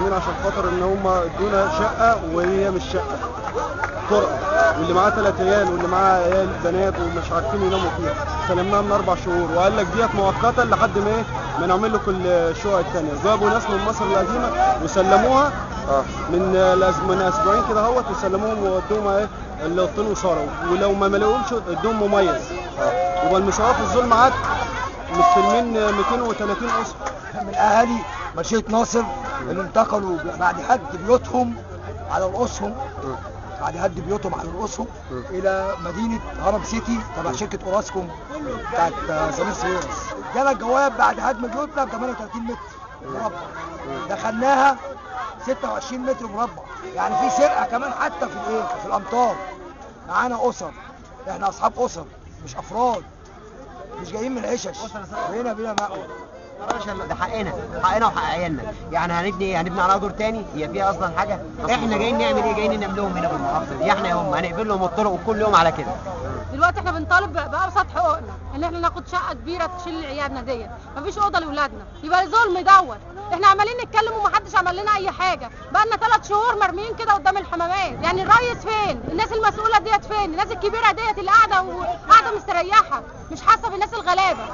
المحامين عشان خاطر ان هم ادونا شقه وهي مش شقه، طرقه، واللي معاه 3 عيال واللي معاه عيال بنات ومش عارفين يناموا فيها، سلمناها من 4 شهور وقال لك ديت مؤقته لحد ما ما نعمل له كل الشقق الثانيه. جابوا ناس من مصر القديمه وسلموها من اسبوعين كده اهوت، وسلموهم وودوهم الاوضتين وصاروا، ولو ما لقوهمش ادوهم مميز. يبقى المساواه في الظلم عاد مستلمين 230 اسره من اهالي منشيه ناصر اللي انتقلوا بعد هد بيوتهم على رؤوسهم، الى مدينه هرم سيتي تبع شركه اوراسكوم بتاعت سمير سويرس. جانا الجواب بعد هدم بيوتنا ب 38 متر مربع، دخلناها 26 متر مربع، يعني في سرقه كمان حتى في الامطار. معانا اسر، احنا اصحاب اسر مش افراد، مش جايين من العشش، بينا مأوى. ده حقنا وحق عيالنا. يعني هنبني على دور تاني؟ هي فيها اصلا حاجه؟ احنا جايين نعمل ايه؟ جايين نملهم هنا في المحافظه دي. احنا يوم هنقفل لهم الطرق وكل يوم على كده. دلوقتي احنا بنطالب بابسط حقوقنا، ان احنا ناخد شقه كبيره تشيل عيالنا ديت، مفيش اوضه لاولادنا، يبقى ظلم دوت. احنا عمالين نتكلم ومحدش عمل لنا اي حاجه، بقالنا 3 شهور مرميين كده قدام الحمامات. يعني الريس فين؟ الناس المسؤوله ديت فين؟ الناس الكبيره ديت اللي قاعده مستريحه، مش حاسه بالناس الغلابه.